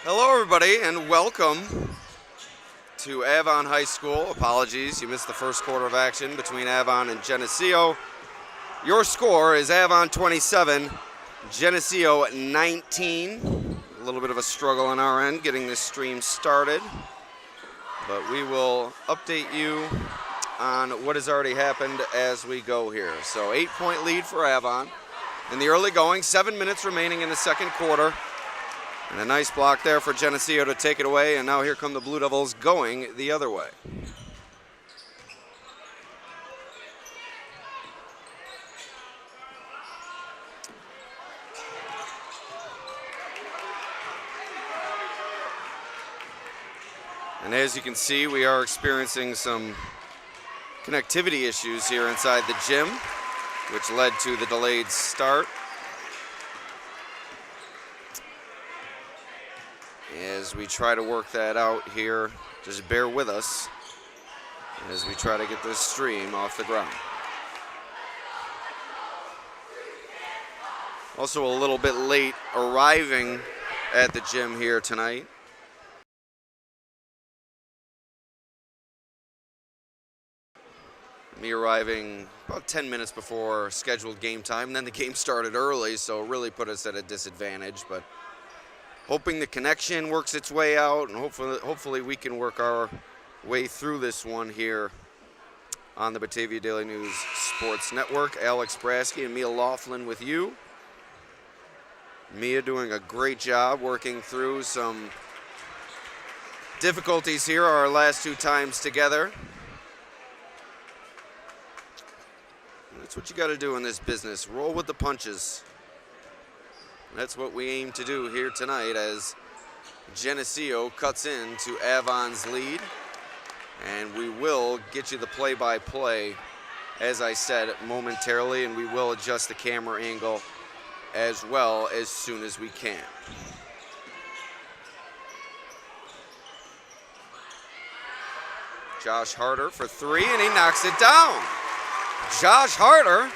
Hello, everybody, and welcome to Avon High School. Apologies, you missed the first quarter of action between Avon and Geneseo. Your score is Avon 27, Geneseo 19. A little bit of a struggle on our end getting this stream started, but we will update you on what has already happened as we go here. So 8-point lead for Avon in the early going, 7 minutes remaining in the second quarter. And a nice block there for Geneseo to take it away, and now here come the Blue Devils going the other way. And as you can see, we are experiencing some connectivity issues here inside the gym, which led to the delayed start. As we try to work that out here, just bear with us as we try to get this stream off the ground. Also a little bit late arriving at the gym here tonight. Me arriving about 10 minutes before scheduled game time, and then the game started early, so it really put us at a disadvantage, but hoping the connection works its way out, and hopefully we can work our way through this one here on the Batavia Daily News Sports Network. Alex Brasky and Mia Laughlin with you. Mia doing a great job working through some difficulties here our last two times together. That's what you got to do in this business. Roll with the punches. That's what we aim to do here tonight as Geneseo cuts into Avon's lead. And we will get you the play-by-play, as I said, momentarily, and we will adjust the camera angle as well as soon as we can. Josh Harder for three, and he knocks it down. Josh Harder,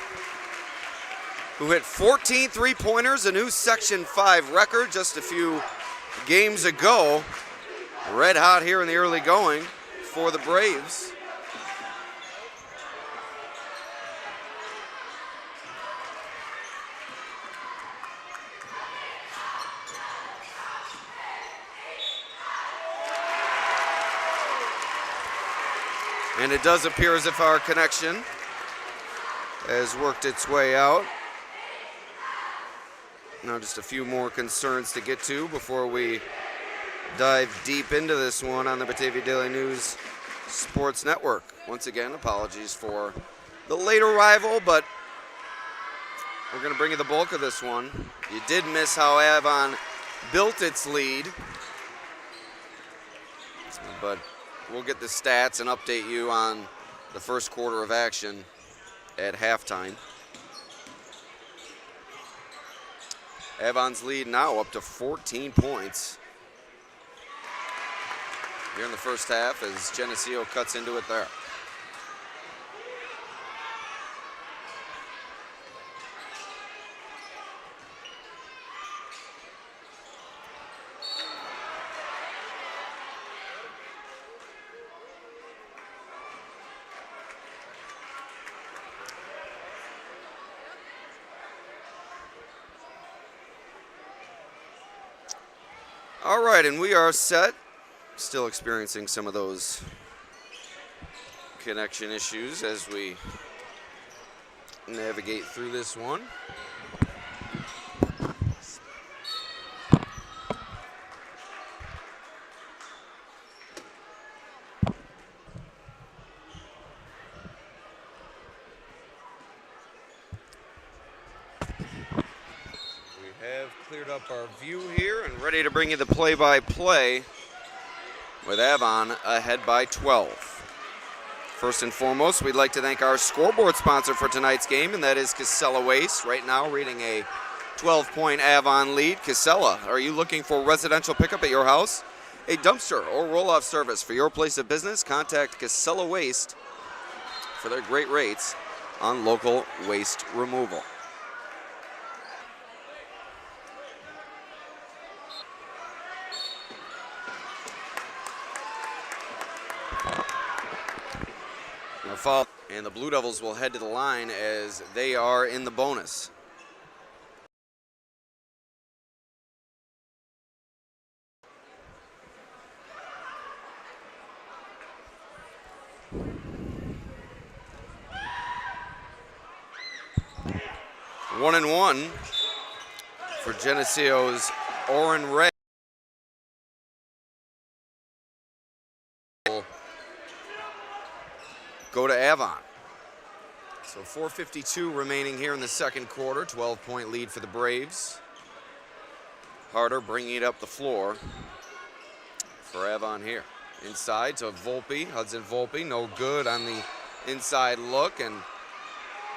who hit 14 three-pointers, a new Section 5 record just a few games ago. Red hot here in the early going for the Braves. And it does appear as if our connection has worked its way out. Now just a few more concerns to get to before we dive deep into this one on the Batavia Daily News Sports Network. Once again, apologies for the late arrival, but we're going to bring you the bulk of this one. You did miss how Avon built its lead, but we'll get the stats and update you on the first quarter of action at halftime. Avon's lead now up to 14 points here in the first half as Geneseo cuts into it there. All right, and we are set. Still experiencing some of those connection issues as we navigate through this one. Cleared up our view here and ready to bring you the play-by-play with Avon ahead by 12. First and foremost, we'd like to thank our scoreboard sponsor for tonight's game, and that is Casella Waste. Right now, reading a 12-point Avon lead. Casella, are you looking for residential pickup at your house? A dumpster or roll-off service for your place of business? Contact Casella Waste for their great rates on local waste removal. foul, and the Blue Devils will head to the line as they are in the bonus. One and one for Geneseo's Oren Ray. Go to Avon. So 4:52 remaining here in the second quarter. 12-point lead for the Braves. Harder bringing it up the floor for Avon here. Inside to Volpe, Hudson Volpe, no good on the inside look, and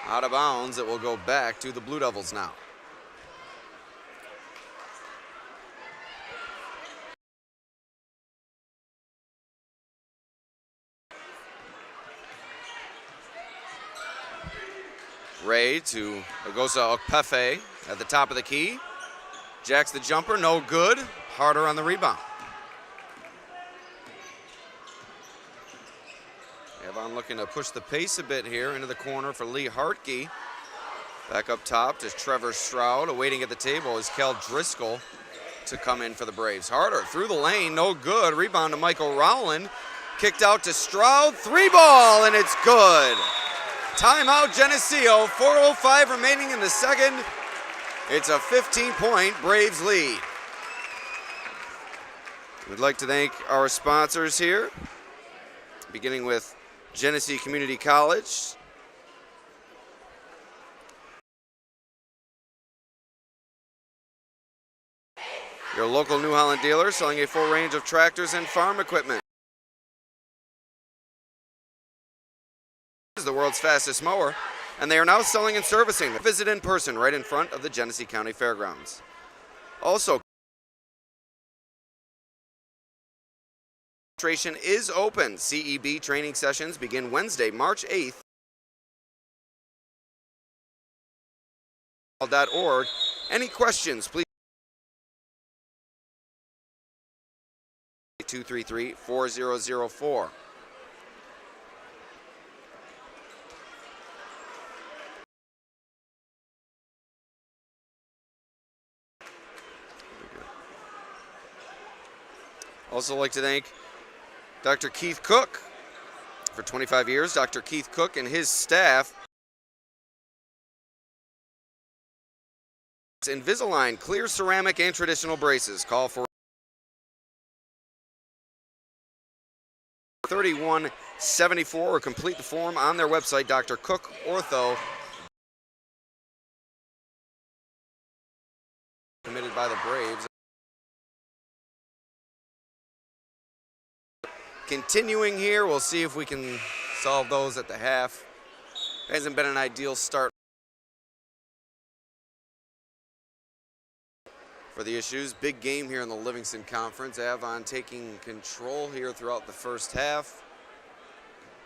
out of bounds. It will go back to the Blue Devils now. Ray to Agosa Okpefe at the top of the key. Jacks the jumper, no good. Harder on the rebound. Avon looking to push the pace a bit here into the corner for Lee Hartke. Back up top to Trevor Stroud. Awaiting at the table is Kel Driscoll to come in for the Braves. Harder through the lane, no good. Rebound to Michael Rowland. Kicked out to Stroud. 3-ball, and it's good. Timeout Geneseo, 4:05 remaining in the second. It's a 15-point Braves lead. We'd like to thank our sponsors here, beginning with Geneseo Community College. Your local New Holland dealer selling a full range of tractors and farm equipment. The world's fastest mower, and they are now selling and servicing. Visit in person right in front of the Geneseo County Fairgrounds. Also, registration is open. CEB training sessions begin Wednesday, March 8th. .org. Any questions, please. 233-4004. Also like to thank Dr. Keith Cook for 25 years. Dr. Keith Cook and his staff. Invisalign, clear ceramic and traditional braces. Call for 3174 or complete the form on their website, Dr. Cook Ortho. Committed by the Braves. Continuing here, we'll see if we can solve those at the half. Hasn't been an ideal start for the issues. Big game here in the Livingston Conference. Avon taking control here throughout the first half.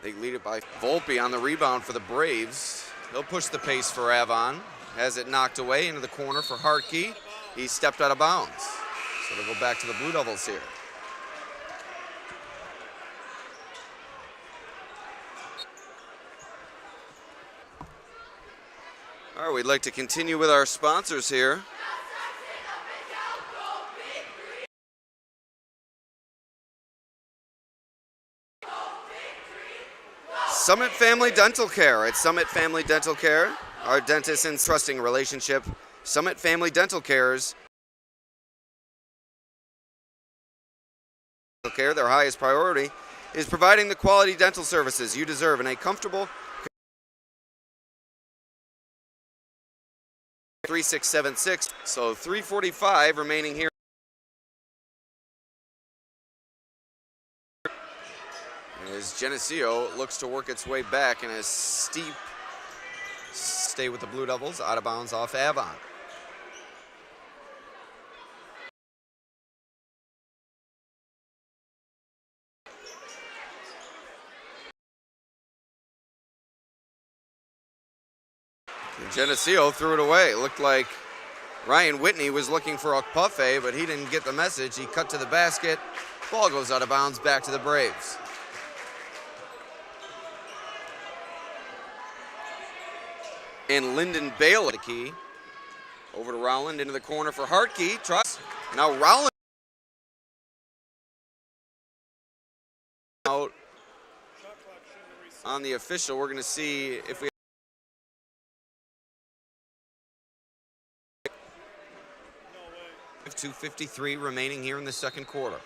They lead it by Volpe on the rebound for the Braves. They'll push the pace for Avon. Has it knocked away into the corner for Hartke. He stepped out of bounds. So they'll go back to the Blue Devils here. All right, we'd like to continue with our sponsors here. Summit Family Dental Care. At Summit Family Dental Care, our dentists and trusting relationship. Summit Family Dental Care's care, their highest priority, is providing the quality dental services you deserve in a comfortable 3676. So 3:45 remaining here. As Geneseo looks to work its way back in a steep stay with the Blue Devils, out of bounds off Avon. And Geneseo threw it away. It looked like Ryan Whitney was looking for Okpefe, but he didn't get the message. He cut to the basket. Ball goes out of bounds back to the Braves. And Lyndon Bailey, the key. Over to Rowland, into the corner for Hartke. Tries. Now Rowland out on the official. We're going to see if we have 2:53 remaining here in the second quarter.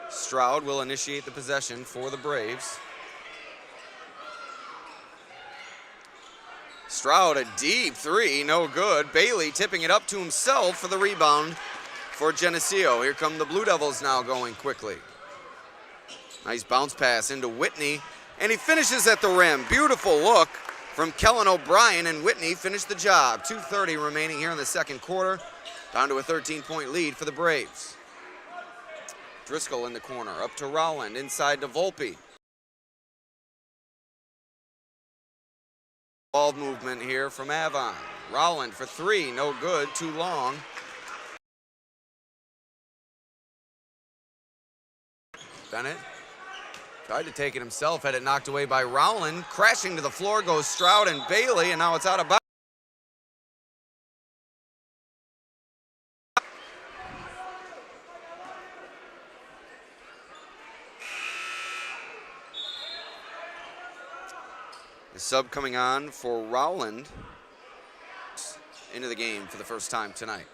Stroud will initiate the possession for the Braves. Stroud, a deep three, no good. Bailey tipping it up to himself for the rebound for Geneseo. Here come the Blue Devils now going quickly. Nice bounce pass into Whitney, and he finishes at the rim. Beautiful look from Kellen O'Brien, and Whitney finished the job. 2:30 remaining here in the second quarter. Down to a 13-point lead for the Braves. Driscoll in the corner, up to Rowland, inside to Volpe. Ball movement here from Avon. Rowland for three, no good, too long. Bennett tried to take it himself, had it knocked away by Rowland. Crashing to the floor goes Stroud and Bailey, and now it's out of bounds. The sub coming on for Rowland into the game for the first time tonight.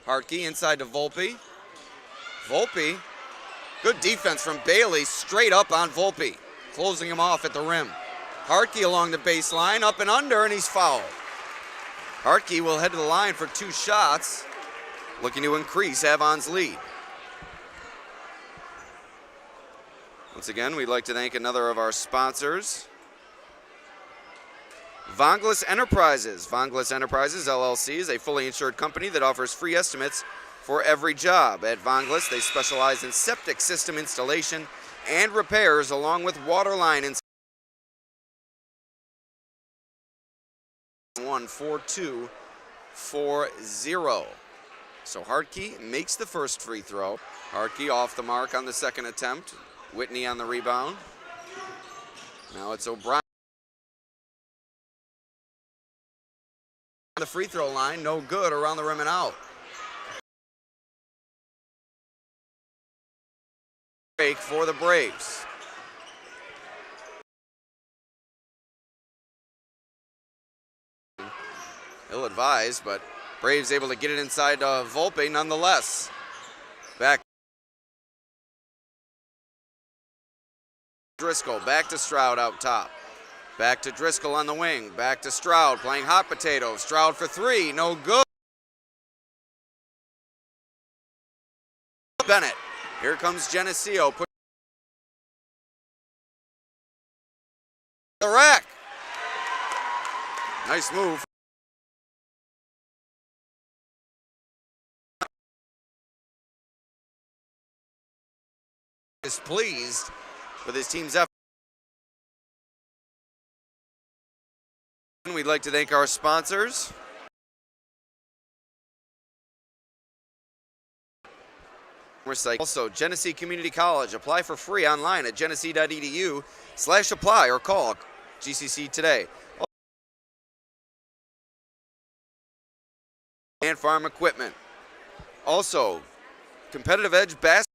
Hartke inside to Volpe. Volpe, good defense from Bailey, straight up on Volpe, closing him off at the rim. Hartke along the baseline, up and under, and he's fouled. Hartke will head to the line for two shots, looking to increase Avon's lead. Once again, we'd like to thank another of our sponsors, Vonglis Enterprises. Vonglis Enterprises, LLC, is a fully insured company that offers free estimates for every job. At Vonglis, they specialize in septic system installation and repairs, along with water line installation. 1-4-2-4-0. So Hartke makes the first free throw. Hartke off the mark on the second attempt. Whitney on the rebound. Now it's O'Brien. The free throw line, no good, around the rim and out. Break for the Braves. Ill-advised, but Braves able to get it inside Volpe nonetheless. Back Driscoll, back to Stroud out top. Back to Driscoll on the wing. Back to Stroud playing hot potato. Stroud for three, no good. Bennett. Here comes Geneseo. Put the rack. Nice move. Is pleased with his team's effort. We'd like to thank our sponsors. Also, Geneseo Community College. Apply for free online at geneseo.edu/apply or call GCC today. And farm equipment. Also, Competitive Edge basketball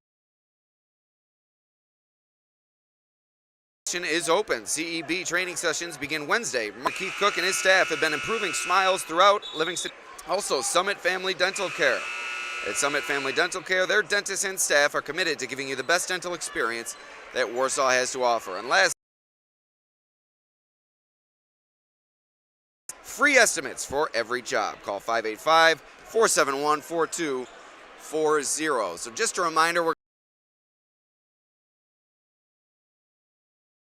is open. CEB training sessions begin Wednesday. Keith Cook and his staff have been improving smiles throughout Livingston. Also, Summit Family Dental Care. At Summit Family Dental Care, their dentists and staff are committed to giving you the best dental experience that Warsaw has to offer. And last, free estimates for every job. Call 585-471-4240. So just a reminder, we're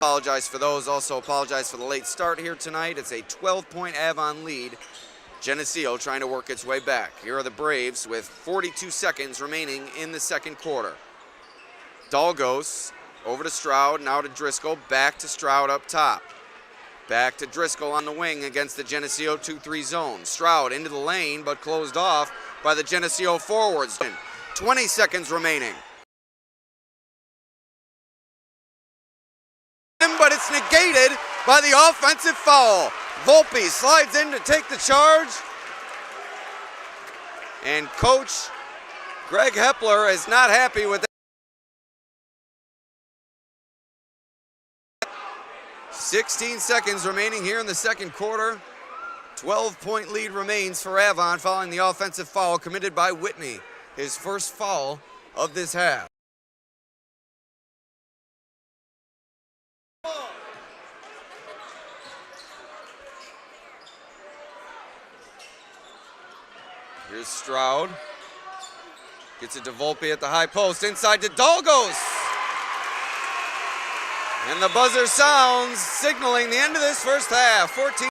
apologize for those. Also apologize for the late start here tonight. It's a 12-point Avon lead. Geneseo trying to work its way back. Here are the Braves with 42 seconds remaining in the second quarter. Dalgos over to Stroud, now to Driscoll, back to Stroud up top. Back to Driscoll on the wing against the Geneseo 2-3 zone. Stroud into the lane, but closed off by the Geneseo forwards. 20 seconds remaining. But it's negated by the offensive foul. Volpe slides in to take the charge. And Coach Greg Hepler is not happy with that. 16 seconds remaining here in the second quarter. 12-point lead remains for Avon following the offensive foul committed by Whitney. His first foul of this half. Here's Stroud. Gets it to Volpe at the high post. Inside to Dalgos. And the buzzer sounds, signaling the end of this first half. 14.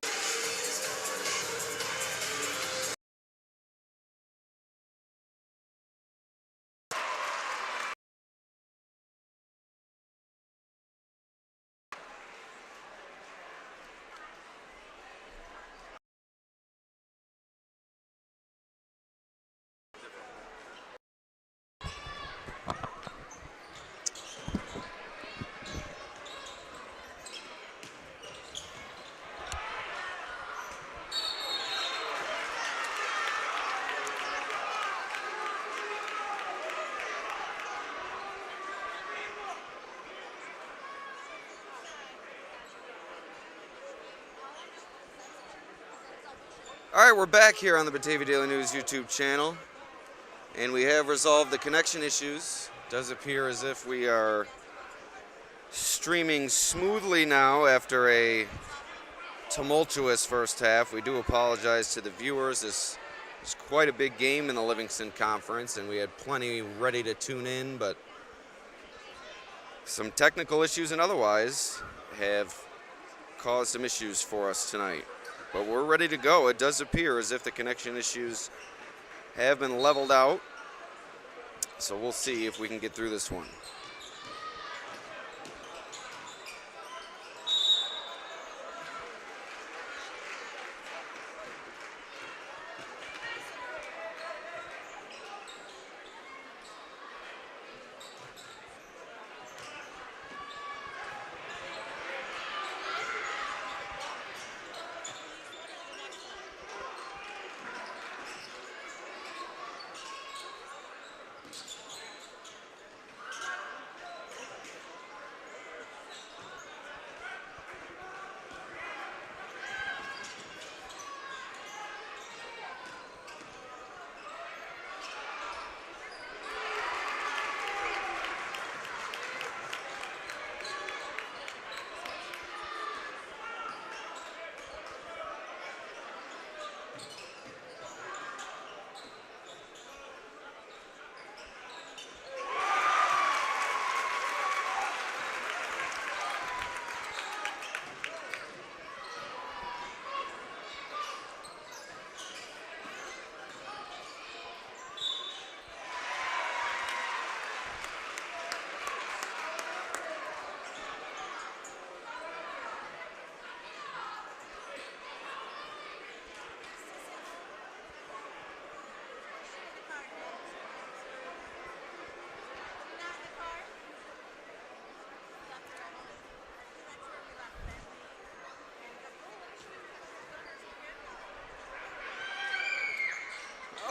All right, we're back here on the Batavia Daily News YouTube channel, and we have resolved the connection issues. It does appear as if we are streaming smoothly now after a tumultuous first half. We do apologize to the viewers. This was quite a big game in the Livingston Conference, and we had plenty ready to tune in, but some technical issues and otherwise have caused some issues for us tonight. But we're ready to go. It does appear as if the connection issues have been leveled out. So we'll see if we can get through this one.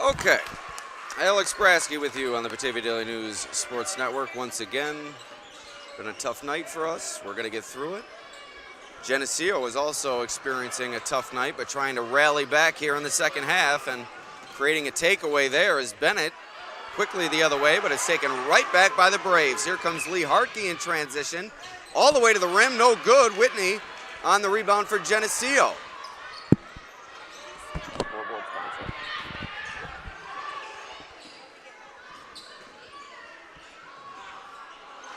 Okay, Alex Brasky with you on the Batavia Daily News Sports Network once again. Been a tough night for us. We're going to get through it. Geneseo is also experiencing a tough night, but trying to rally back here in the second half, and creating a takeaway there is Bennett. Quickly the other way, but it's taken right back by the Braves. Here comes Lee Hartke in transition. All the way to the rim, no good. Whitney on the rebound for Geneseo.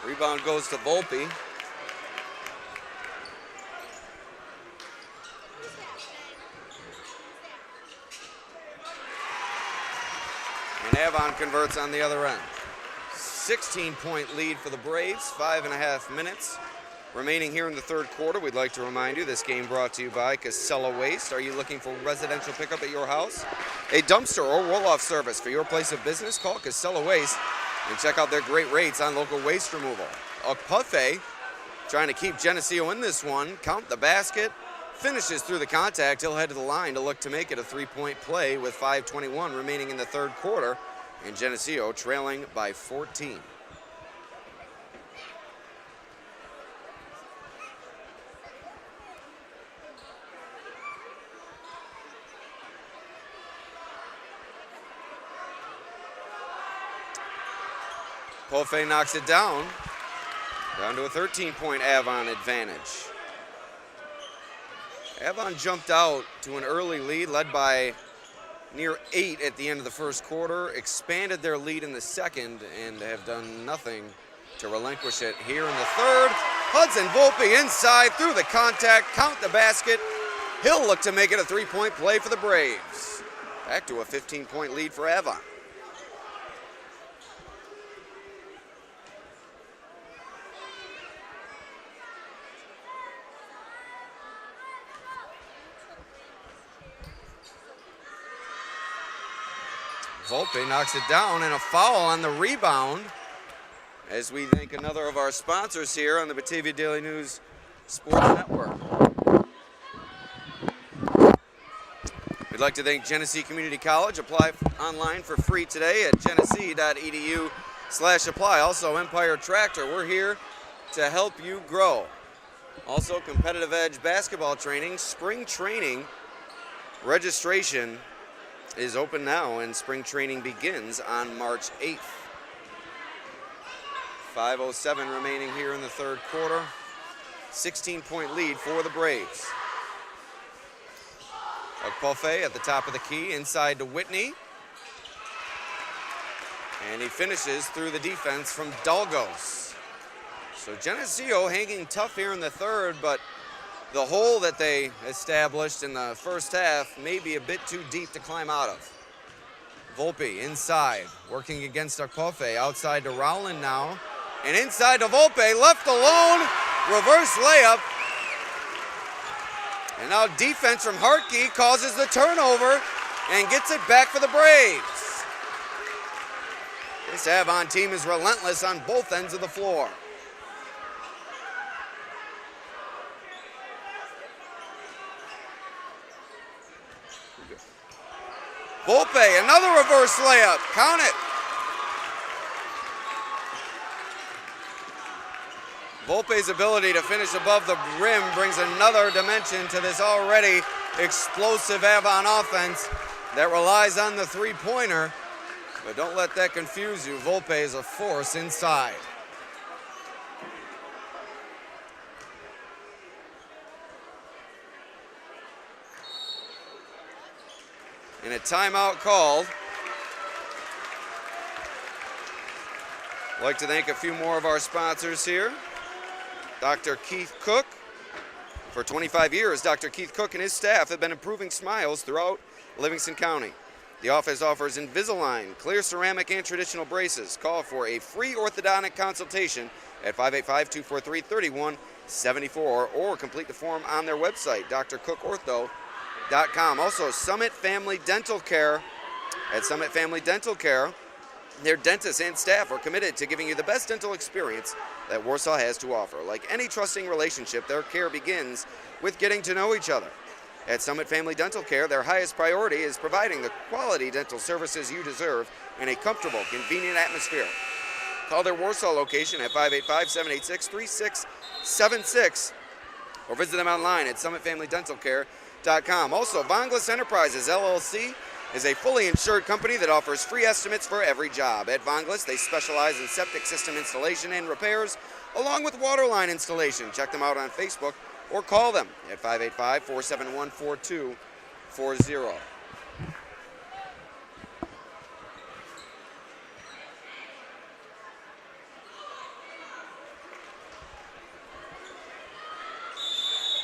Rebound goes to Volpe. And Avon converts on the other end. 16-point lead for the Braves, 5.5 minutes remaining here in the third quarter. We'd like to remind you this game brought to you by Casella Waste. Are you looking for residential pickup at your house? A dumpster or roll-off service for your place of business? Call Casella Waste and check out their great rates on local waste removal. A Buffet trying to keep Geneseo in this one. Count the basket. finishes through the contact. He'll head to the line to look to make it a three-point play with 5:21 remaining in the third quarter, and Geneseo trailing by 14. Polfe knocks it down to a 13-point Avon advantage. Avon jumped out to an early lead, led by near 8 at the end of the first quarter, expanded their lead in the second, and have done nothing to relinquish it here in the third. Hudson Volpe inside through the contact, count the basket. He'll look to make it a three-point play for the Braves. Back to a 15-point lead for Avon. Volpe knocks it down, and a foul on the rebound as we thank another of our sponsors here on the Batavia Daily News Sports Network. We'd like to thank Geneseo Community College. Apply online for free today at geneseo.edu/apply. Also, Empire Tractor. We're here to help you grow. Also, Competitive Edge basketball training, spring training registration is open now, and spring training begins on March 8th. 5:07 remaining here in the third quarter. 16-point lead for the Braves. Polfe at the top of the key, inside to Whitney. And he finishes through the defense from Dalgos. So Geneseo hanging tough here in the third, but the hole that they established in the first half may be a bit too deep to climb out of. Volpe inside, working against Akpofe. Outside to Rowland now. And inside to Volpe, left alone, reverse layup. And now defense from Hartke causes the turnover and gets it back for the Braves. This Avon team is relentless on both ends of the floor. Volpe, another reverse layup. Count it. Volpe's ability to finish above the rim brings another dimension to this already explosive Avon offense that relies on the three-pointer. But don't let that confuse you. Volpe is a force inside. And a timeout called. I'd like to thank a few more of our sponsors here. Dr. Keith Cook. For 25 years, Dr. Keith Cook and his staff have been improving smiles throughout Livingston County. The office offers Invisalign, clear ceramic, and traditional braces. Call for a free orthodontic consultation at 585-243-3174 or complete the form on their website, drcookortho.com. Also, Summit Family Dental Care. At Summit Family Dental Care, their dentists and staff are committed to giving you the best dental experience that Warsaw has to offer. Like any trusting relationship, their care begins with getting to know each other. At Summit Family Dental Care, their highest priority is providing the quality dental services you deserve in a comfortable, convenient atmosphere. Call their Warsaw location at 585-786-3676 or visit them online at summitfamilydentalcare.com. Also, Vonglis Enterprises, LLC, is a fully insured company that offers free estimates for every job. At Vonglis, they specialize in septic system installation and repairs, along with water line installation. Check them out on Facebook or call them at 585-471-4240.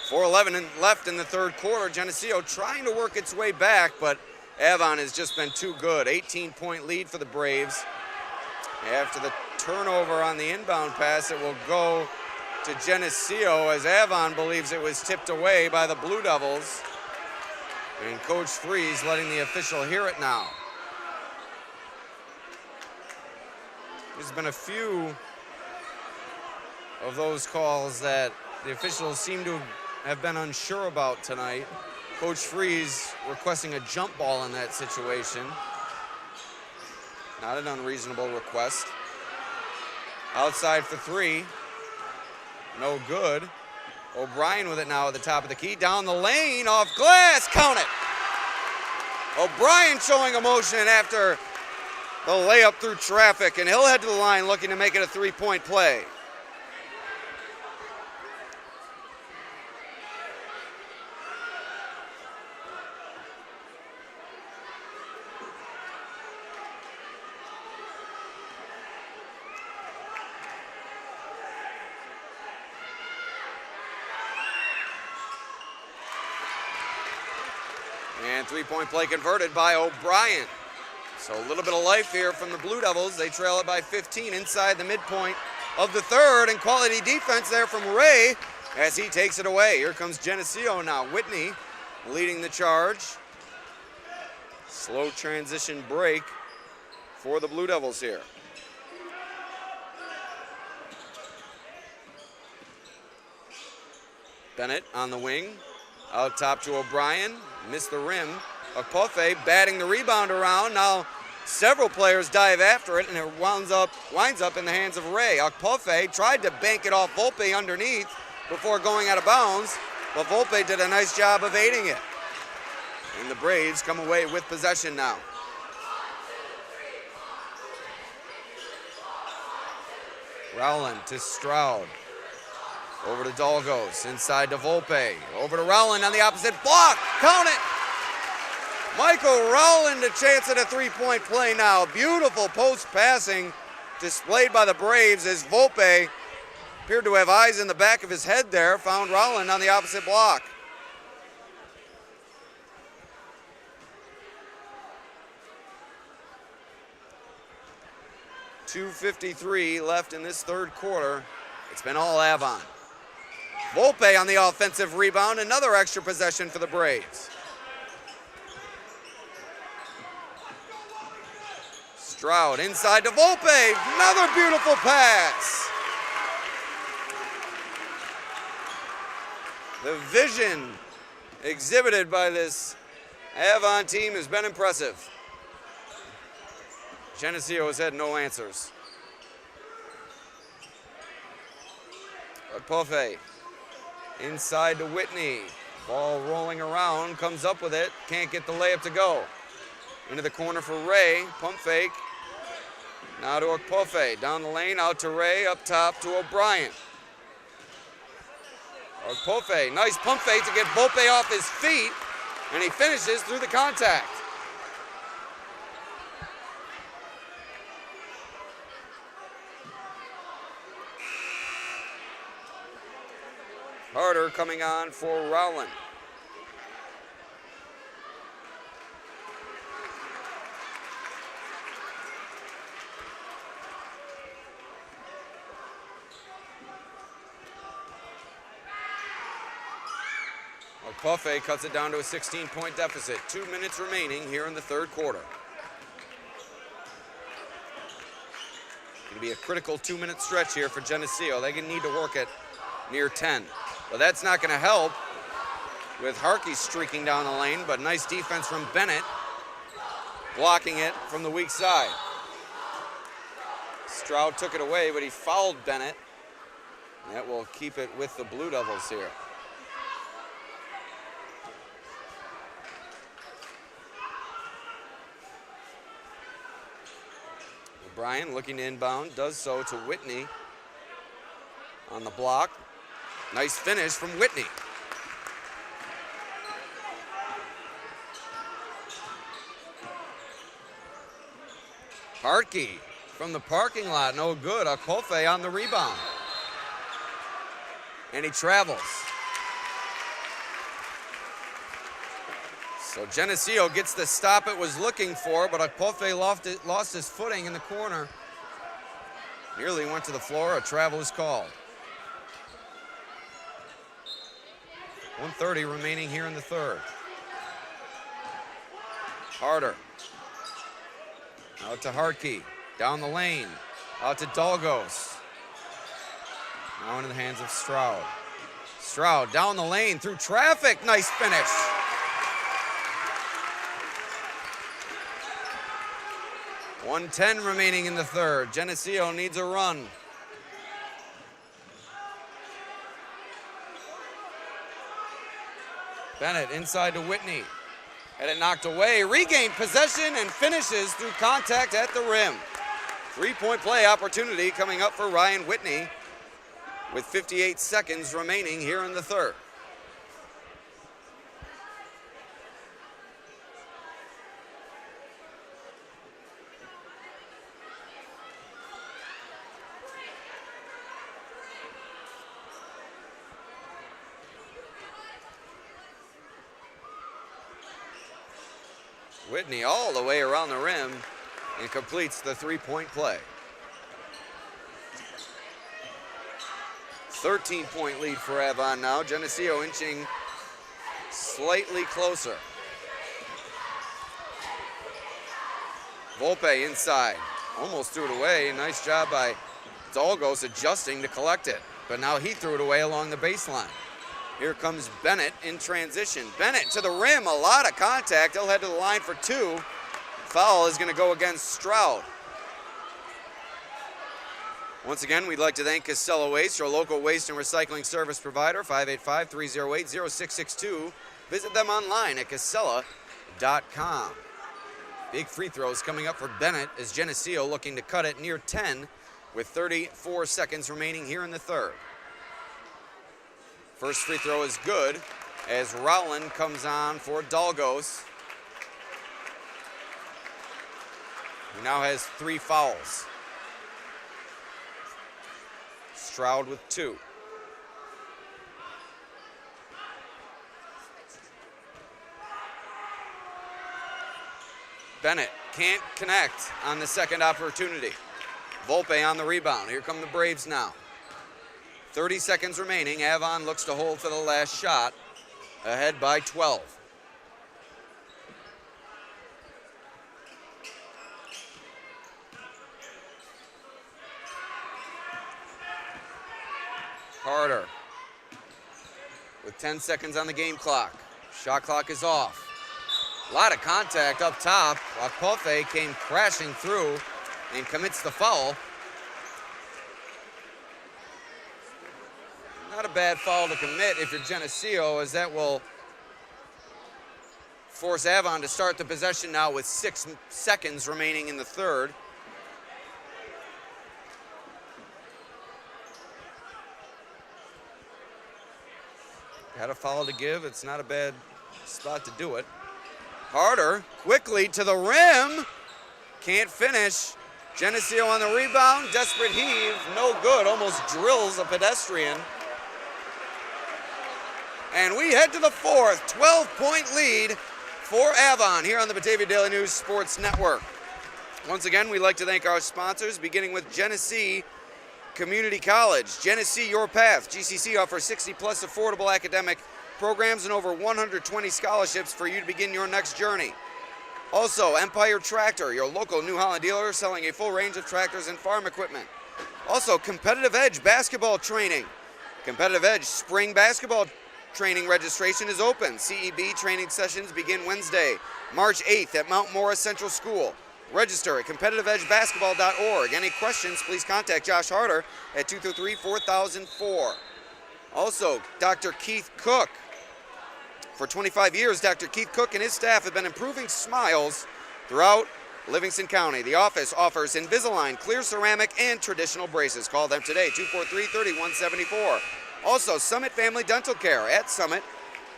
.4:11 left in the third quarter. Geneseo trying to work its way back, but Avon has just been too good. 18-point lead for the Braves. After the turnover on the inbound pass, it will go to Geneseo as Avon believes it was tipped away by the Blue Devils. And Coach Freeze letting the official hear it now. There's been a few of those calls that the officials seem to have been unsure about tonight. Coach Freeze requesting a jump ball in that situation. Not an unreasonable request. Outside for three. No good. O'Brien with it now at the top of the key. Down the lane, off glass, count it. O'Brien showing emotion after the layup through traffic, and he'll head to the line looking to make it a three-point play. And three-point play converted by O'Brien. So a little bit of life here from the Blue Devils. They trail it by 15 inside the midpoint of the third, and quality defense there from Ray as he takes it away. Here comes Geneseo now. Whitney leading the charge. Slow transition break for the Blue Devils here. Bennett on the wing. Out top to O'Brien. Missed the rim. Akpofe batting the rebound around. Now several players dive after it, and it winds up in the hands of Ray. Akpofe tried to bank it off Volpe underneath before going out of bounds, but Volpe did a nice job of aiding it. And the Braves come away with possession now. Rowland to Stroud. Over to Dalgos, inside to Volpe. Over to Rowland on the opposite block. Count it! Michael Rowland a chance at a three-point play now. Beautiful post passing displayed by the Braves as Volpe appeared to have eyes in the back of his head there. Found Rowland on the opposite block. .253 left in this third quarter. It's been all Avon. Volpe on the offensive rebound. Another extra possession for the Braves. Stroud inside to Volpe. Another beautiful pass. The vision exhibited by this Avon team has been impressive. Geneseo has had no answers. Akpofe inside to Whitney. Ball rolling around, comes up with it, can't get the layup to go. Into the corner for Ray, pump fake. Now to Akpofe, down the lane, out to Ray, up top to O'Brien. Akpofe, nice pump fake to get Volpe off his feet, and he finishes through the contact. Harder coming on for Rowland. Akpofe cuts it down to a 16-point deficit. 2 minutes remaining here in the third quarter. Going to be a critical 2-minute stretch here for Geneseo. They're going to need to work at near 10. But that's not going to help with Harkey streaking down the lane, but nice defense from Bennett, blocking it from the weak side. Stroud took it away, but he fouled Bennett. That will keep it with the Blue Devils here. O'Brien looking to inbound, does so to Whitney on the block. Nice finish from Whitney. Harkey from the parking lot, no good. Akpofe on the rebound. And he travels. So Geneseo gets the stop it was looking for, but Akpofe lost his footing in the corner. Nearly went to the floor, a travel is called. 1:30 remaining here in the third. Harder. Out to Harkey. Down the lane. Out to Dalgos. Now into the hands of Stroud. Stroud down the lane through traffic. Nice finish. .110 remaining in the third. Geneseo needs a run. Bennett inside to Whitney. Had it knocked away, regained possession and finishes through contact at the rim. 3-point play opportunity coming up for Ryan Whitney with 58 seconds remaining here in the third. Whitney all the way around the rim and completes the 3-point play. 13-point lead for Avon now. Geneseo inching slightly closer. Volpe inside, almost threw it away. Nice job by Dalgos adjusting to collect it, but now he threw it away along the baseline. Here comes Bennett in transition. Bennett to the rim, a lot of contact. He'll head to the line for two. Foul is going to go against Stroud. Once again, we'd like to thank Casella Waste, your local waste and recycling service provider, 585-308-0662. Visit them online at casella.com. Big free throws coming up for Bennett as Geneseo looking to cut it near 10 with 34 seconds remaining here in the third. First free throw is good as Rowland comes on for Dalgos. He now has 3 fouls. Stroud with 2. Bennett can't connect on the second opportunity. Volpe on the rebound. Here come the Braves now. 30 seconds remaining. Avon looks to hold for the last shot, ahead by 12. Carter with 10 seconds on the game clock. Shot clock is off. A lot of contact up top. Akpoffe came crashing through and commits the foul. Not a bad foul to commit if you're Geneseo, as that will force Avon to start the possession now with 6 seconds remaining in the third. Got a foul to give. It's not a bad spot to do it. Harder, quickly to the rim. Can't finish. Geneseo on the rebound. Desperate heave. No good. Almost drills a pedestrian. And we head to the fourth. 12-point lead for Avon here on the Batavia Daily News Sports Network. Once again, we'd like to thank our sponsors, beginning with Geneseo Community College. Geneseo Your Path. GCC offers 60-plus affordable academic programs and over 120 scholarships for you to begin your next journey. Also, Empire Tractor, your local New Holland dealer selling a full range of tractors and farm equipment. Also, Competitive Edge basketball training. Competitive Edge spring basketball training registration is open. CEB training sessions begin Wednesday, March 8th at Mount Morris Central School. Register at competitiveedgebasketball.org. Any questions, please contact Josh Harder at 223-4004. Also, Dr. Keith Cook. For 25 years, Dr. Keith Cook and his staff have been improving smiles throughout Livingston County. The office offers Invisalign, clear ceramic, and traditional braces. Call them today, 243-3174. Also, Summit Family Dental Care. At Summit,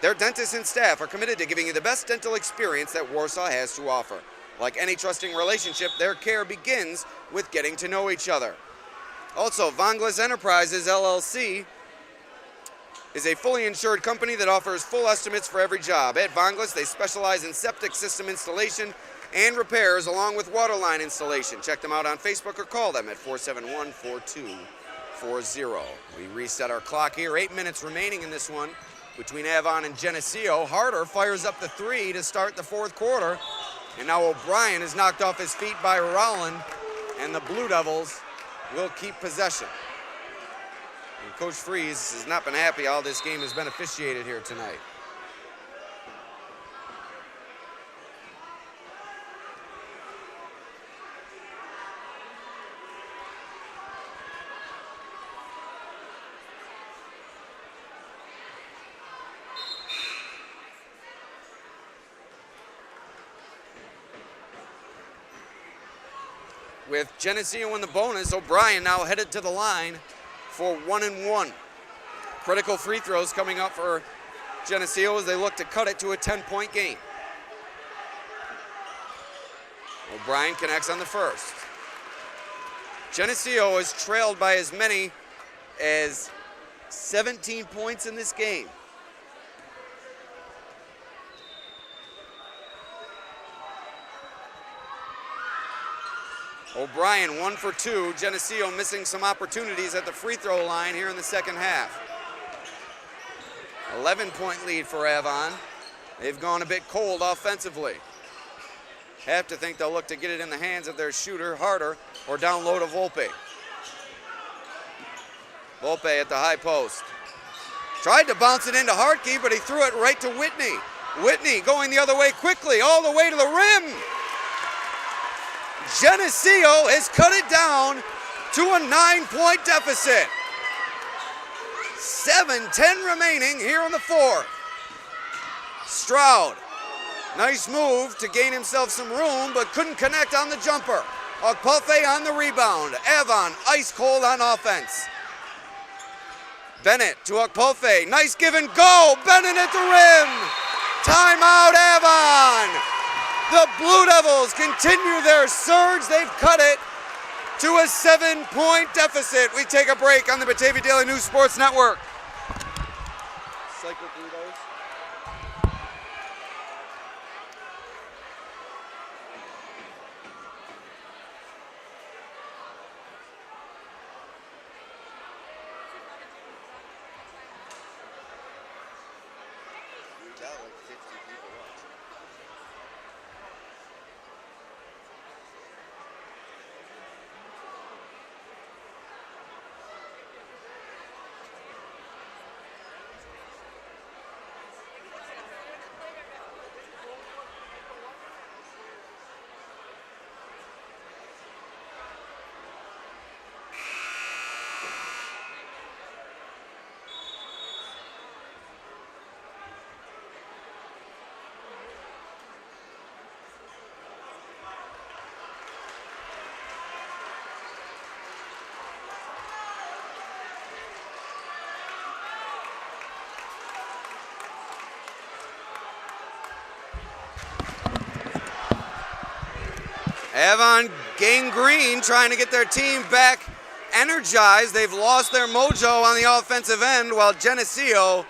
their dentists and staff are committed to giving you the best dental experience that Warsaw has to offer. Like any trusting relationship, their care begins with getting to know each other. Also, Vonglas Enterprises, LLC, is a fully insured company that offers full estimates for every job. At Vonglas, they specialize in septic system installation and repairs along with water line installation. Check them out on Facebook or call them at 471-4240. We reset our clock here. 8 minutes remaining in this one between Avon and Geneseo. Harder fires up the 3 to start the fourth quarter. And now O'Brien is knocked off his feet by Rowland, and the Blue Devils will keep possession. And Coach Freeze has not been happy how this game has been officiated here tonight. With Geneseo in the bonus, O'Brien now headed to the line for 1-1. Critical free throws coming up for Geneseo as they look to cut it to a 10-point game. O'Brien connects on the first. Geneseo is trailed by as many as 17 points in this game. O'Brien 1 for 2. Geneseo missing some opportunities at the free throw line here in the second half. 11-point lead for Avon. They've gone a bit cold offensively. Have to think they'll look to get it in the hands of their shooter, Harder, or down low to Volpe. Volpe at the high post. Tried to bounce it into Hartke, but he threw it right to Whitney. Whitney going the other way quickly, all the way to the rim. Geneseo has cut it down to a 9-point deficit. 7:10 remaining here on the fourth. Stroud, nice move to gain himself some room, but couldn't connect on the jumper. Okpalfe on the rebound. Avon ice cold on offense. Bennett to Okpalfe. Nice give and go. Bennett at the rim. Timeout, Avon. The Blue Devils continue their surge. They've cut it to a 7-point deficit. We take a break on the Batavia Daily News Sports Network. Cycle through those. We got like 50 people watching. Avon gangrene trying to get their team back energized. They've lost their mojo on the offensive end, while Geneseo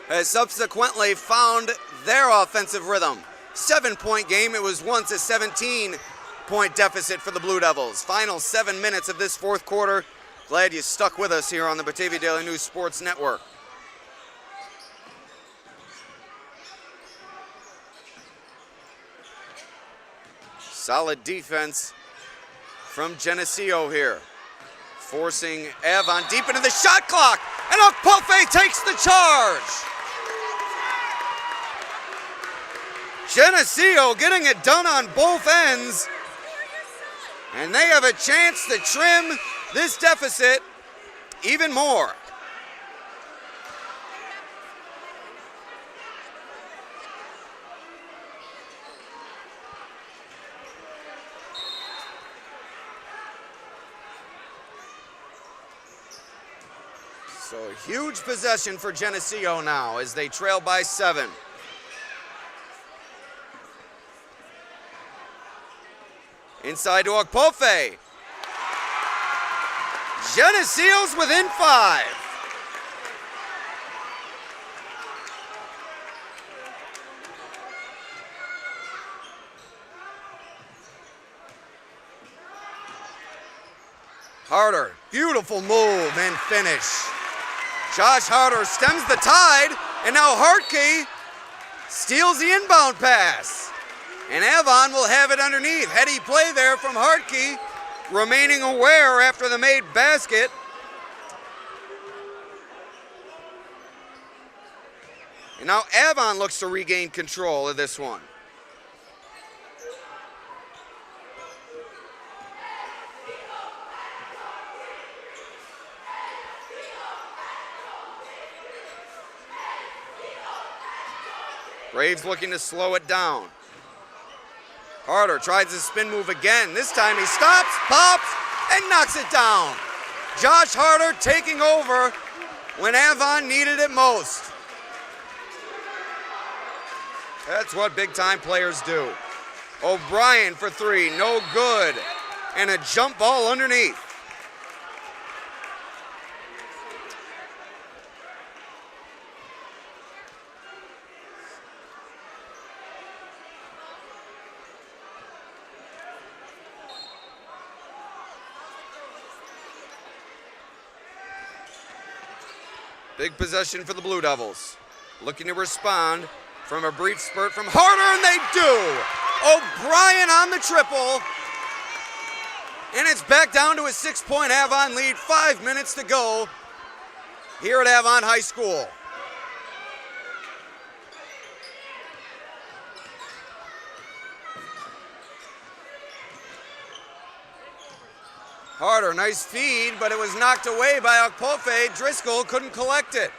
has subsequently found their offensive rhythm. 7-point game. It was once a 17-point deficit for the Blue Devils. Final 7 minutes of this fourth quarter. Glad you stuck with us here on the Batavia Daily News Sports Network. Solid defense from Geneseo here, forcing Avon deep into the shot clock, and Okpalfe takes the charge. Geneseo getting it done on both ends, and they have a chance to trim this deficit even more. So a huge possession for Geneseo now as they trail by 7. Inside to Okpalfe. Geneseo's within 5. Harder, beautiful move and finish. Josh Harder stems the tide, and now Hartke steals the inbound pass. And Avon will have it underneath. Heady play there from Hartke, remaining aware after the made basket. Now Avon looks to regain control of this one. Braves looking to slow it down. Harder tries his spin move again. This time he stops, pops, and knocks it down. Josh Harder taking over when Avon needed it most. That's what big-time players do. O'Brien for three, no good. And a jump ball underneath. Big possession for the Blue Devils. Looking to respond from a brief spurt from Harder, and they do. O'Brien on the triple. And it's back down to a 6-point Avon lead. 5 minutes to go here at Avon High School. Harder, nice feed, but it was knocked away by Okpofe. Driscoll couldn't collect it.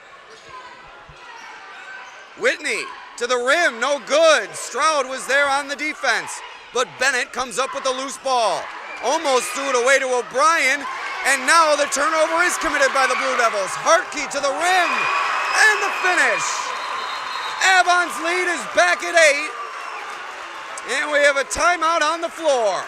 Whitney to the rim, no good. Stroud was there on the defense, but Bennett comes up with a loose ball. Almost threw it away to O'Brien, and now the turnover is committed by the Blue Devils. Hartke to the rim, and the finish. Avon's lead is back at 8, and we have a timeout on the floor.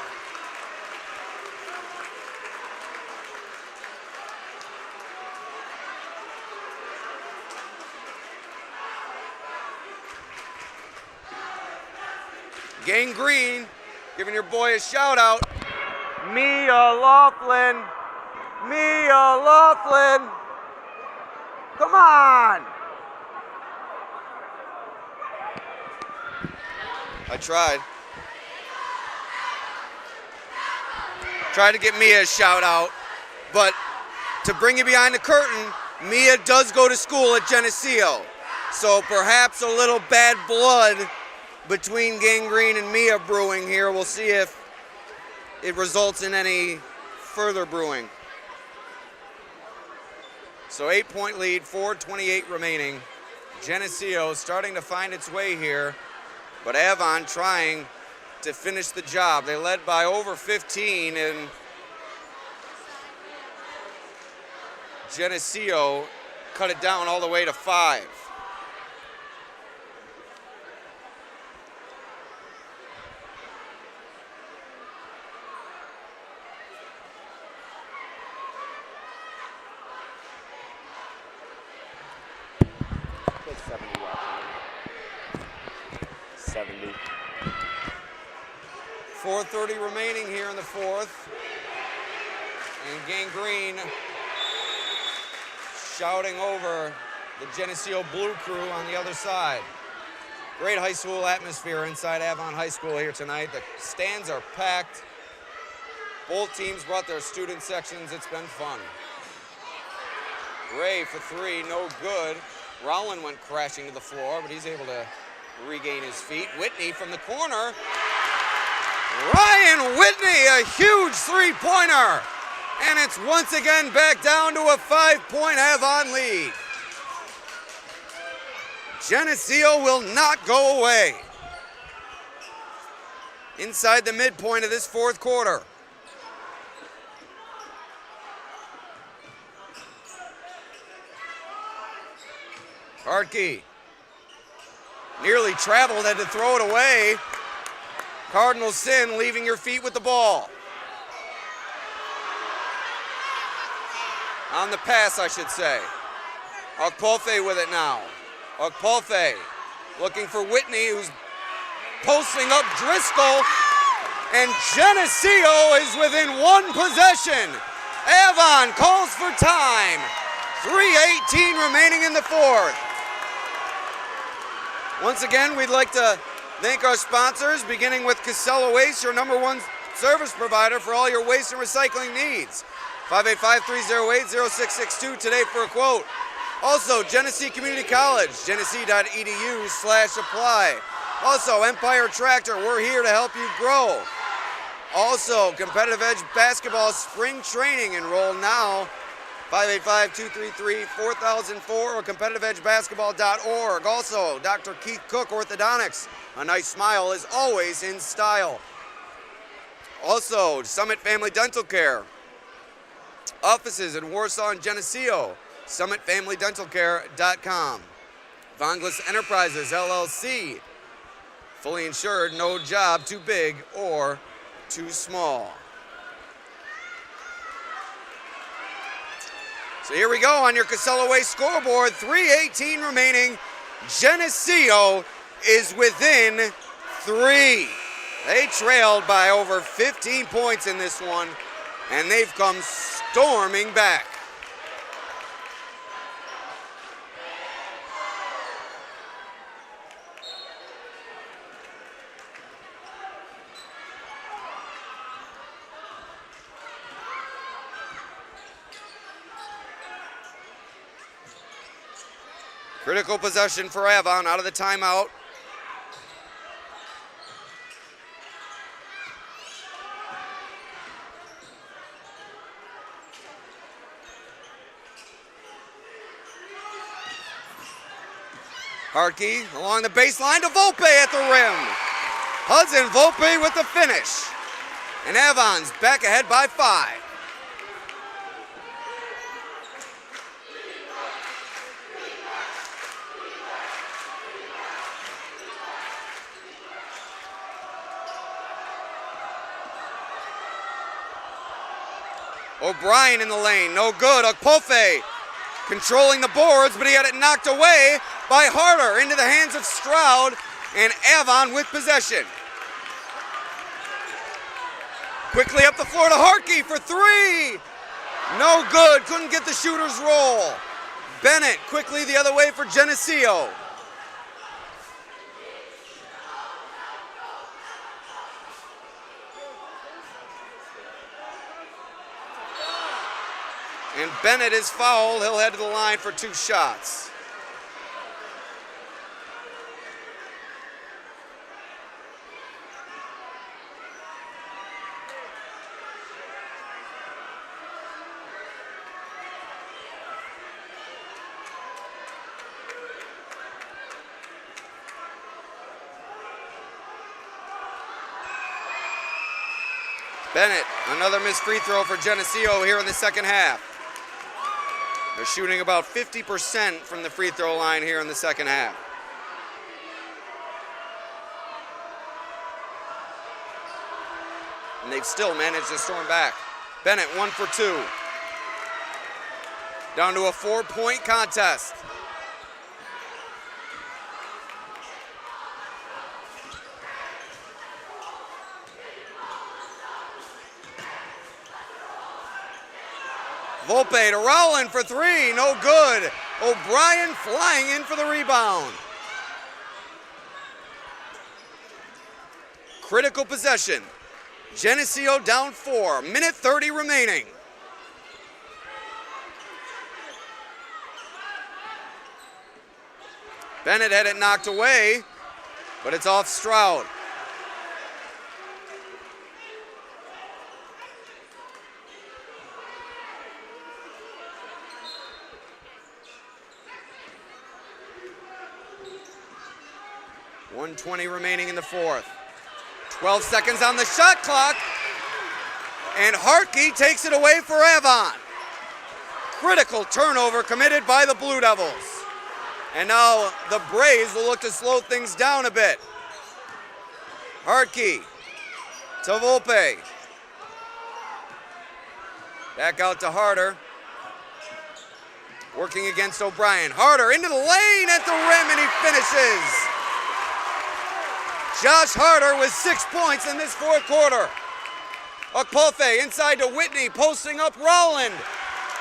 Gang Green, giving your boy a shout out. Mia Laughlin. Mia Laughlin. Come on. I tried. Tried to get Mia a shout out, but to bring you behind the curtain, Mia does go to school at Geneseo. So perhaps a little bad blood between Gang Green and Mia brewing here. We'll see if it results in any further brewing. So 8-point lead, 4:28 remaining. Geneseo starting to find its way here, but Avon trying to finish the job. They led by over 15, and Geneseo cut it down all the way to 5. $70. 4:30 remaining here in the fourth. And Gang Green shouting over the Geneseo Blue Crew on the other side. Great high school atmosphere inside Avon High School here tonight. The stands are packed. Both teams brought their student sections. It's been fun. Ray for three, no good. Rowland went crashing to the floor, but he's able to regain his feet. Whitney from the corner. Ryan Whitney, a huge three-pointer. And it's once again back down to a 5-point Avon lead. Geneseo will not go away. Inside the midpoint of this fourth quarter. Hartke nearly traveled, had to throw it away. Cardinal sin, leaving your feet with the ball. On the pass, I should say. Okpofe with it now. Okpofe looking for Whitney, who's posting up Driscoll. And Geneseo is within one possession. Avon calls for time. 3:18 remaining in the fourth. Once again, we'd like to thank our sponsors, beginning with Casella Waste, your #1 service provider for all your waste and recycling needs. 585-308-0662 today for a quote. Also, Geneseo Community College, geneseo.edu/apply. Also, Empire Tractor, we're here to help you grow. Also, Competitive Edge Basketball Spring Training, enroll now. 585-233-4004 or competitiveedgebasketball.org. Also, Dr. Keith Cook Orthodontics. A nice smile is always in style. Also, Summit Family Dental Care. Offices in Warsaw and Geneseo. SummitFamilyDentalCare.com. Vonglis Enterprises, LLC. Fully insured, no job too big or too small. So here we go on your Casella Way scoreboard. 3:18 remaining. Geneseo is within 3. They trailed by over 15 points in this one, and they've come storming back. Critical possession for Avon out of the timeout. Harkey along the baseline to Volpe at the rim. Hudson Volpe with the finish. And Avon's back ahead by 5. O'Brien in the lane, no good. Okpofe controlling the boards, but he had it knocked away by Harder into the hands of Stroud, and Avon with possession. Quickly up the floor to Harkey for 3. No good, couldn't get the shooter's roll. Bennett quickly the other way for Geneseo. And Bennett is fouled. He'll head to the line for 2 shots. Bennett, another missed free throw for Geneseo here in the second half. They're shooting about 50% from the free throw line here in the second half. And they've still managed to storm back. Bennett 1 for 2. Down to a 4-point contest. Volpe to Rowland for 3, no good. O'Brien flying in for the rebound. Critical possession. Geneseo down 4, minute 30 remaining. Bennett had it knocked away, but it's off Stroud. .120 remaining in the fourth. 12 seconds on the shot clock. And Harkey takes it away for Avon. Critical turnover committed by the Blue Devils. And now the Braves will look to slow things down a bit. Harkey to Volpe. Back out to Harder. Working against O'Brien. Harder into the lane at the rim, and he finishes. Josh Harder with 6 points in this fourth quarter. Okpofe inside to Whitney, posting up Rowland.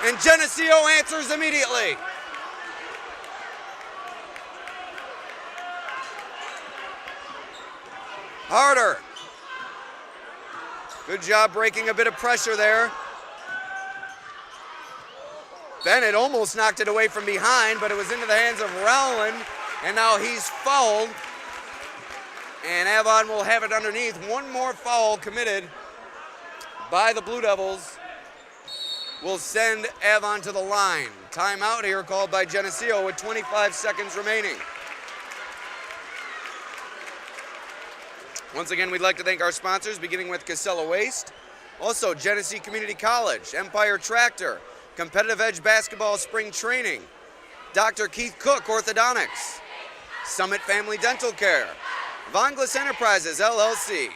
And Geneseo answers immediately. Harder. Good job breaking a bit of pressure there. Bennett almost knocked it away from behind, but it was into the hands of Rowland, and now he's fouled. And Avon will have it underneath. One more foul committed by the Blue Devils will send Avon to the line. Timeout here called by Geneseo with 25 seconds remaining. Once again, we'd like to thank our sponsors, beginning with Casella Waste, also Geneseo Community College, Empire Tractor, Competitive Edge Basketball Spring Training, Dr. Keith Cook Orthodontics, Summit Family Dental Care, Vonglis Enterprises, LLC.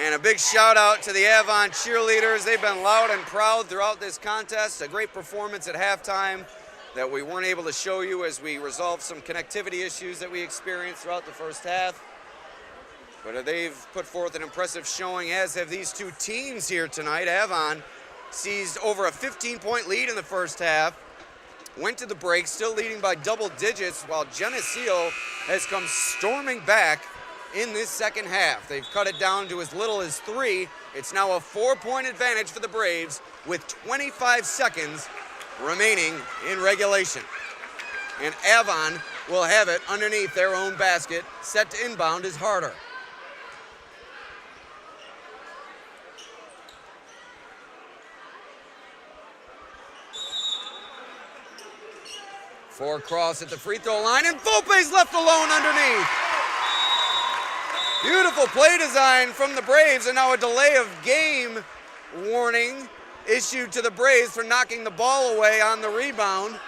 And a big shout out to the Avon cheerleaders. They've been loud and proud throughout this contest. A great performance at halftime that we weren't able to show you as we resolved some connectivity issues that we experienced throughout the first half. But they've put forth an impressive showing, as have these two teams here tonight. Avon seized over a 15-point lead in the first half, went to the break, still leading by double digits, while Geneseo has come storming back in this second half. They've cut it down to as little as 3. It's now a 4-point advantage for the Braves with 25 seconds remaining in regulation. And Avon will have it underneath their own basket. Set to inbound is Harder. For cross at the free throw line, and Volpe's left alone underneath. Beautiful play design from the Braves, and now a delay of game warning issued to the Braves for knocking the ball away on the rebound.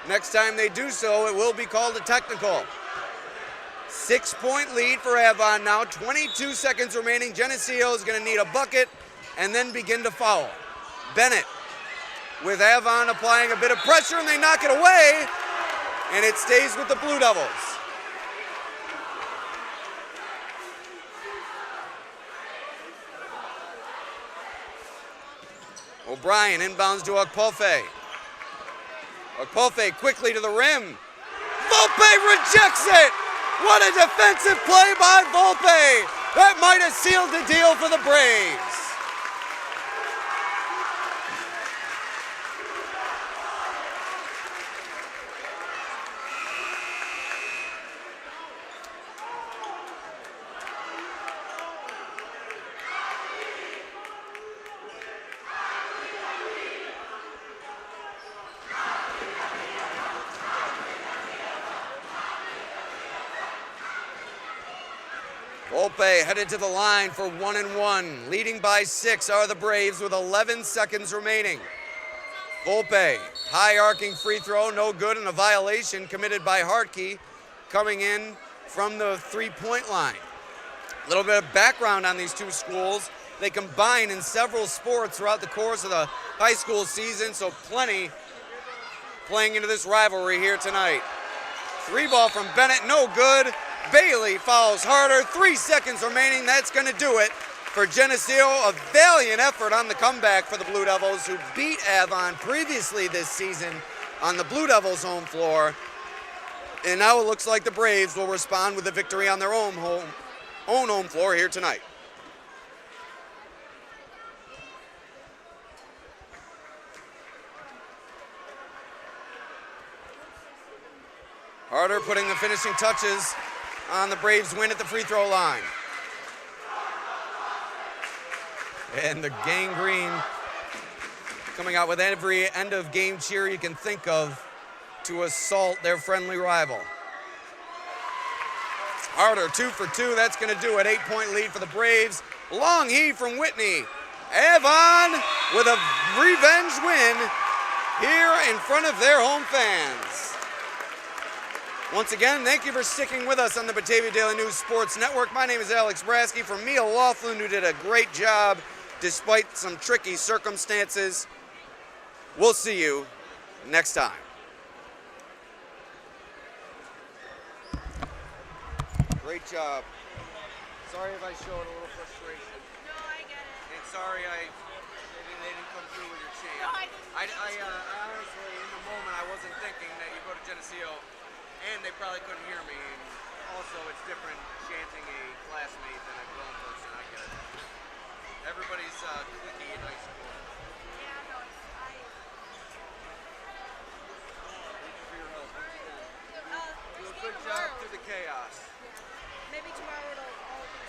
Next time they do so, it will be called a technical. 6-point lead for Avon now, 22 seconds remaining. Geneseo is going to need a bucket and then begin to foul. Bennett with Avon applying a bit of pressure, and they knock it away, and it stays with the Blue Devils. O'Brien inbounds to Okpolfe. Okpolfe quickly to the rim. Volpe rejects it! What a defensive play by Volpe! That might have sealed the deal for the Braves. Volpe headed to the line for 1-1. Leading by 6 are the Braves with 11 seconds remaining. Volpe, high arcing free throw, no good, and a violation committed by Hartke coming in from the 3-point line. A little bit of background on these two schools. They combine in several sports throughout the course of the high school season, so plenty playing into this rivalry here tonight. 3-ball from Bennett, no good. Bailey fouls Harder, 3 seconds remaining. That's going to do it for Geneseo. A valiant effort on the comeback for the Blue Devils, who beat Avon previously this season on the Blue Devils' home floor. And now it looks like the Braves will respond with a victory on their own home floor here tonight. Harder putting the finishing touches on the Braves' win at the free throw line. And the Gang Green coming out with every end of game cheer you can think of to assault their friendly rival. Harder 2 for 2, that's going to do it. 8-point lead for the Braves. Long heave from Whitney. Avon with a revenge win here in front of their home fans. Once again, thank you for sticking with us on the Batavia Daily News Sports Network. My name is Alex Brasky. For Mia Laughlin, who did a great job despite some tricky circumstances. We'll see you next time. Great job. Sorry if I showed a little frustration. No, I get it. And sorry they didn't come through with your chant. No, I didn't. I honestly, in the moment, I wasn't thinking that you go to Geneseo and they probably couldn't hear me. And also, it's different chanting a classmate than a grown person. I get it. Everybody's clicky in high school. Yeah, no, I. Thank you for your help. All right. Do a First game good tomorrow. job through the chaos. Yeah. Maybe tomorrow it'll all be